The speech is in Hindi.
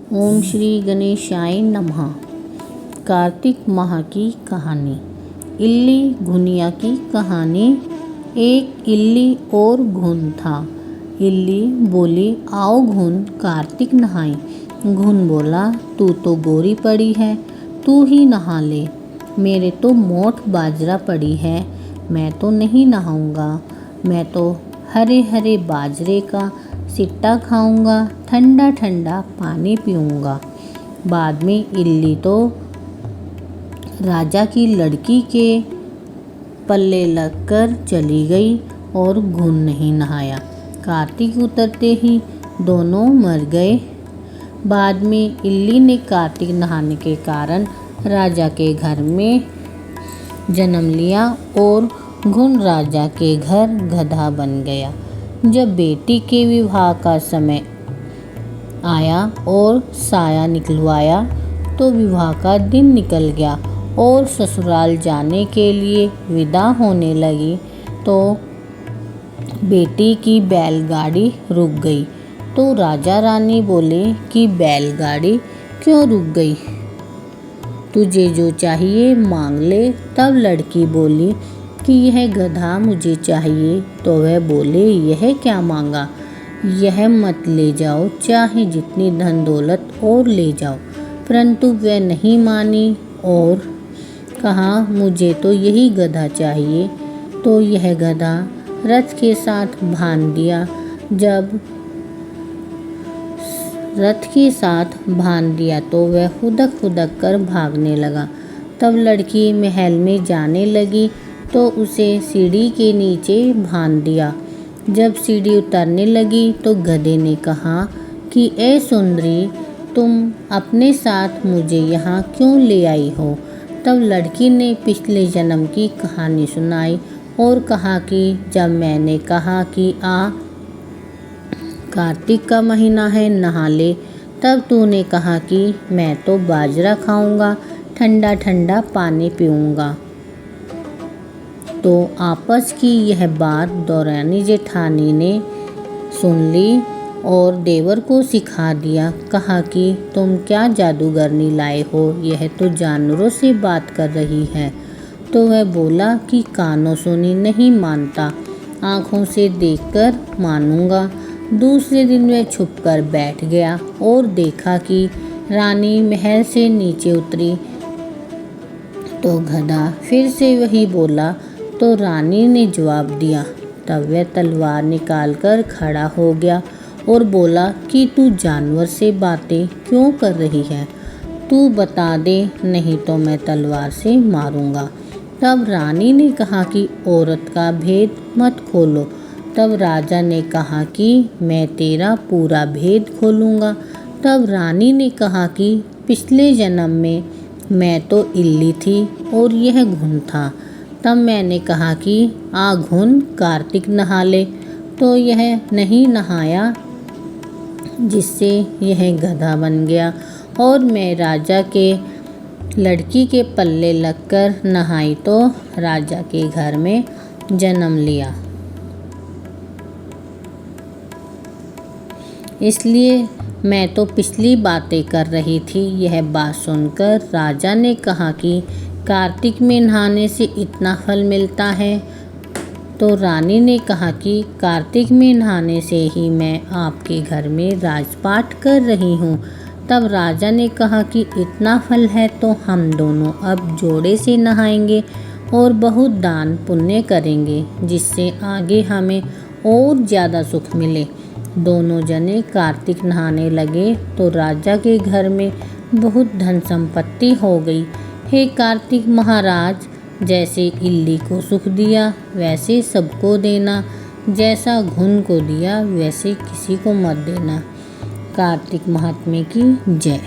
ओम श्री गणेशाय नमः। कार्तिक माह की कहानी। इल्ली घुनिया की कहानी। एक इल्ली और घुन था। इल्ली बोली, आओ घुन, कार्तिक नहाए। घुन बोला, तू तो गोरी पड़ी है, तू ही नहा ले। मेरे तो मोट बाजरा पड़ी है, मैं तो नहीं नहाऊंगा। मैं तो हरे हरे बाजरे का सिट्टा खाऊंगा, ठंडा ठंडा पानी पीऊंगा। बाद में इल्ली तो राजा की लड़की के पल्ले लगकर चली गई और घुन नहीं नहाया। कार्तिक उतरते ही दोनों मर गए। बाद में इल्ली ने कार्तिक नहाने के कारण राजा के घर में जन्म लिया और घुन राजा के घर गधा बन गया। जब बेटी के विवाह का समय आया और साया निकलवाया तो विवाह का दिन निकल गया और ससुराल जाने के लिए विदा होने लगी तो बेटी की बैलगाड़ी रुक गई। तो राजा रानी बोले कि बैलगाड़ी क्यों रुक गई, तुझे जो चाहिए मांग ले। तब लड़की बोली कि यह गधा मुझे चाहिए। तो वह बोले, यह क्या मांगा, यह मत ले जाओ, चाहे जितनी धन दौलत और ले जाओ। परंतु वह नहीं मानी और कहा, मुझे तो यही गधा चाहिए। तो यह गधा रथ के साथ बांध दिया। जब रथ के साथ बांध दिया तो वह हुदक हुदक कर भागने लगा। तब लड़की महल में जाने लगी तो उसे सीढ़ी के नीचे बांध दिया। जब सीढ़ी उतरने लगी तो गधे ने कहा कि ए सुंदरी, तुम अपने साथ मुझे यहाँ क्यों ले आई हो। तब लड़की ने पिछले जन्म की कहानी सुनाई और कहा कि जब मैंने कहा कि कार्तिक का महीना है, नहा ले, तब तूने कहा कि मैं तो बाजरा खाऊंगा, ठंडा ठंडा पानी पीऊंगा। तो आपस की यह बात दौरानी जेठानी ने सुन ली और देवर को सिखा दिया। कहा कि तुम क्या जादूगरनी लाए हो, यह तो जानवरों से बात कर रही है। तो वह बोला कि कानों सुनी नहीं मानता, आँखों से देखकर मानूंगा। दूसरे दिन वह छुपकर बैठ गया और देखा कि रानी महल से नीचे उतरी तो गधा फिर से वही बोला। तो रानी ने जवाब दिया। तब वह तलवार निकालकर खड़ा हो गया और बोला कि तू जानवर से बातें क्यों कर रही है, तू बता दे, नहीं तो मैं तलवार से मारूंगा। तब रानी ने कहा कि औरत का भेद मत खोलो। तब राजा ने कहा कि मैं तेरा पूरा भेद खोलूँगा। तब रानी ने कहा कि पिछले जन्म में मैं तो इल्ली थी और यह घुन था। तब मैंने कहा कि घुन, कार्तिक नहा ले। तो यह नहीं नहाया, जिससे यह गधा बन गया और मैं राजा के लड़की के पल्ले लगकर नहाई तो राजा के घर में जन्म लिया। इसलिए मैं तो पिछली बातें कर रही थी। यह बात सुनकर राजा ने कहा कि कार्तिक में नहाने से इतना फल मिलता है। तो रानी ने कहा कि कार्तिक में नहाने से ही मैं आपके घर में राजपाट कर रही हूँ। तब राजा ने कहा कि इतना फल है तो हम दोनों अब जोड़े से नहाएंगे और बहुत दान पुण्य करेंगे, जिससे आगे हमें और ज़्यादा सुख मिले। दोनों जने कार्तिक नहाने लगे तो राजा के घर में बहुत धन संपत्ति हो गई। हे कार्तिक महाराज, जैसे इल्ली को सुख दिया वैसे सबको देना, जैसा घुन को दिया वैसे किसी को मत देना। कार्तिक महात्म्य की जय।